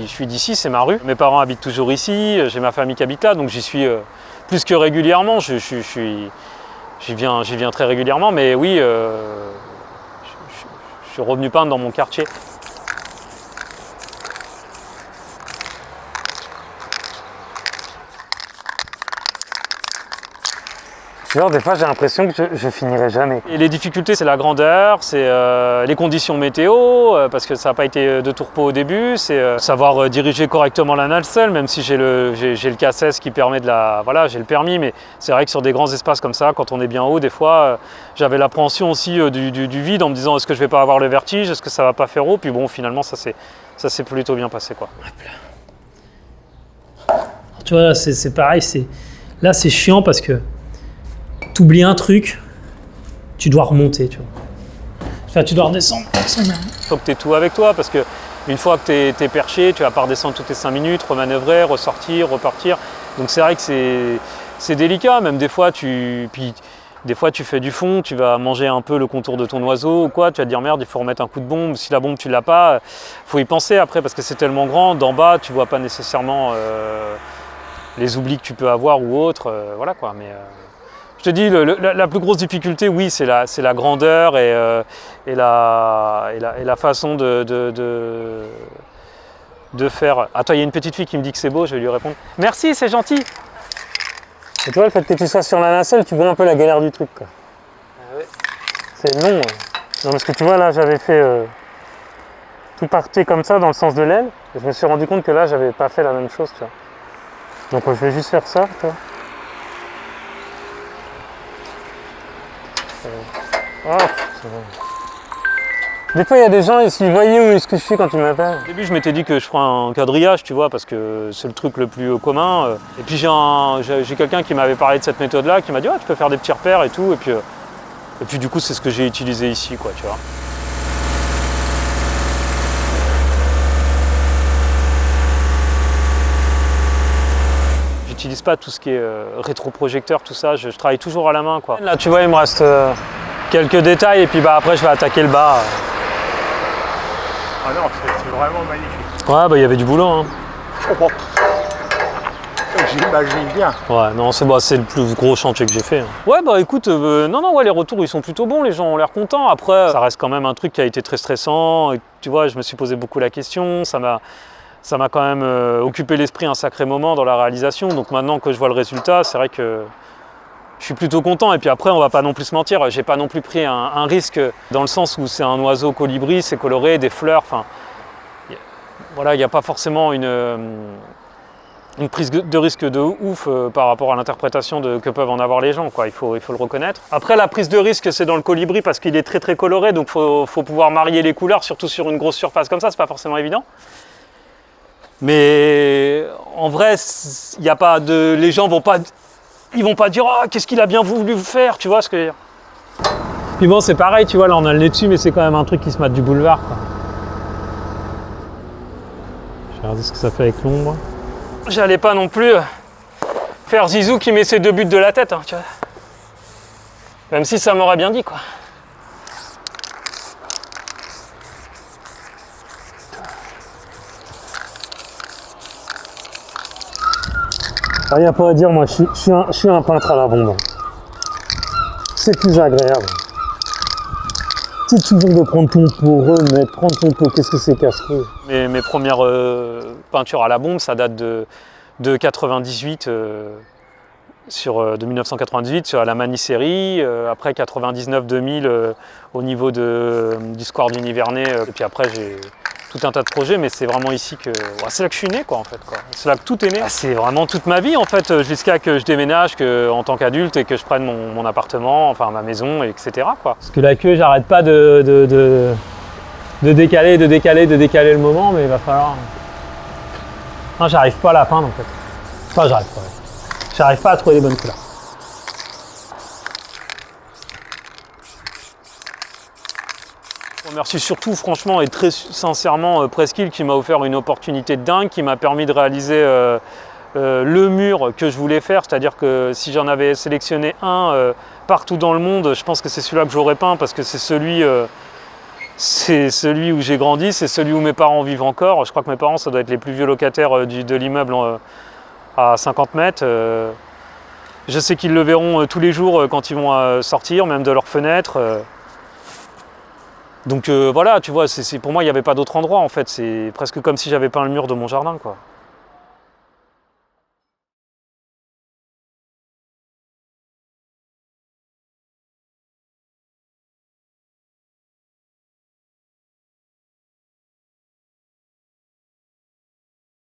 suis d'ici, c'est ma rue. Mes parents habitent toujours ici, j'ai ma famille qui habite là, donc j'y suis plus que régulièrement. J'y viens très régulièrement, mais oui, je suis revenu peindre dans mon quartier. Des fois, j'ai l'impression que je finirai jamais. Et les difficultés, c'est la grandeur, c'est les conditions météo, parce que ça n'a pas été de tourpeau au début, c'est savoir diriger correctement la nacelle, même si j'ai le CACES qui permet de la... Voilà, j'ai le permis, mais c'est vrai que sur des grands espaces comme ça, quand on est bien haut, des fois, j'avais l'appréhension aussi du vide en me disant est-ce que je vais pas avoir le vertige, est-ce que ça va pas faire haut, puis bon, finalement, ça s'est plutôt bien passé, quoi. Tu vois, c'est pareil, là, c'est chiant parce que t'oublies un truc, tu dois remonter, tu vois. Enfin, tu dois redescendre. Faut que tu aies tout avec toi, parce que une fois que tu es perché, tu vas pas redescendre toutes les 5 minutes, remanœuvrer, ressortir, repartir. Donc c'est vrai que c'est délicat, même des fois tu fais du fond, tu vas manger un peu le contour de ton oiseau ou quoi, tu vas te dire merde, il faut remettre un coup de bombe, si la bombe tu l'as pas, faut y penser après parce que c'est tellement grand, d'en bas tu vois pas nécessairement les oublis que tu peux avoir ou autre, voilà quoi. Mais je te dis, la plus grosse difficulté, oui, c'est la grandeur et la façon de faire. Attends, il y a une petite fille qui me dit que c'est beau, je vais lui répondre. Merci, c'est gentil. Et toi, le fait que tu sois sur la nacelle, tu vois un peu la galère du truc, quoi. Ah ouais. C'est long. Non, parce que tu vois, là, j'avais fait tout partait comme ça dans le sens de l'aile. Et je me suis rendu compte que là, j'avais pas fait la même chose, tu vois. Donc, je vais juste faire ça, tu vois. Oh, c'est bon. Des fois, il y a des gens, ils voyaient où est-ce que je suis quand ils m'appellent. Au début, je m'étais dit que je ferais un quadrillage, tu vois, parce que c'est le truc le plus commun. Et puis, j'ai quelqu'un qui m'avait parlé de cette méthode-là, qui m'a dit, ah, tu peux faire des petits repères et tout. Et puis du coup, c'est ce que j'ai utilisé ici, quoi, tu vois. J'utilise pas tout ce qui est rétroprojecteur, tout ça, je travaille toujours à la main, quoi. Là, tu vois, il me reste quelques détails et puis bah, après, je vais attaquer le bas. Ah non, c'est vraiment magnifique. Ouais, bah il y avait du boulot, hein. Oh, j'imagine bien. Ouais, non, c'est le plus gros chantier que j'ai fait. Ouais, bah écoute, non, ouais, les retours, ils sont plutôt bons, les gens ont l'air contents. Après, ça reste quand même un truc qui a été très stressant. Et, tu vois, je me suis posé beaucoup la question, ça m'a quand même occupé l'esprit un sacré moment dans la réalisation. Donc maintenant que je vois le résultat, c'est vrai que je suis plutôt content. Et puis après, on va pas non plus se mentir, j'ai pas non plus pris un risque dans le sens où c'est un oiseau colibri, c'est coloré, des fleurs, enfin, voilà, il n'y a pas forcément une prise de risque de ouf par rapport à l'interprétation que peuvent en avoir les gens, quoi. Il faut le reconnaître. Après, la prise de risque, c'est dans le colibri parce qu'il est très très coloré, donc faut pouvoir marier les couleurs, surtout sur une grosse surface comme ça, c'est pas forcément évident. Mais en vrai, il y a pas de, les gens vont pas dire oh, qu'est-ce qu'il a bien voulu vous faire, tu vois ce que je veux dire. Puis bon, c'est pareil, tu vois, là on a le nez dessus, mais c'est quand même un truc qui se mate du boulevard, quoi. Je vais regarder ce que ça fait avec l'ombre. J'allais pas non plus faire Zizou qui met ses 2 buts de la tête, hein, tu vois. Même si ça m'aurait bien dit, quoi. Rien pas à dire, moi, je suis un peintre à la bombe. C'est plus agréable. C'est toujours de prendre ton pot, remettre, prendre ton pot, qu'est-ce que c'est casse-couille. Mes premières peintures à la bombe, ça date de 98, de 1998 sur la Mani-série, après 99-2000 au niveau du Square du Nivernais, et puis après j'ai tout un tas de projets, mais c'est vraiment ici que... Ouais, c'est là que je suis né, quoi, en fait, quoi. C'est là que tout est né. C'est vraiment toute ma vie, en fait, jusqu'à que je déménage en tant qu'adulte et que je prenne mon appartement, enfin ma maison, etc., quoi. Parce que la queue, j'arrête pas de décaler le moment, mais il va falloir... Non, j'arrive pas à la peindre, en fait. Enfin, j'arrive pas à trouver les bonnes couleurs. Je remercie surtout franchement et très sincèrement Presqu'île qui m'a offert une opportunité de dingue, qui m'a permis de réaliser le mur que je voulais faire, c'est-à-dire que si j'en avais sélectionné un partout dans le monde, je pense que c'est celui-là que j'aurais peint parce que c'est celui c'est celui où j'ai grandi, c'est celui où mes parents vivent encore. Je crois que mes parents, ça doit être les plus vieux locataires de l'immeuble à 50 mètres. Je sais qu'ils le verront tous les jours quand ils vont sortir, même de leur fenêtre. Donc voilà, tu vois, pour moi, il n'y avait pas d'autre endroit en fait. C'est presque comme si j'avais peint le mur de mon jardin, quoi.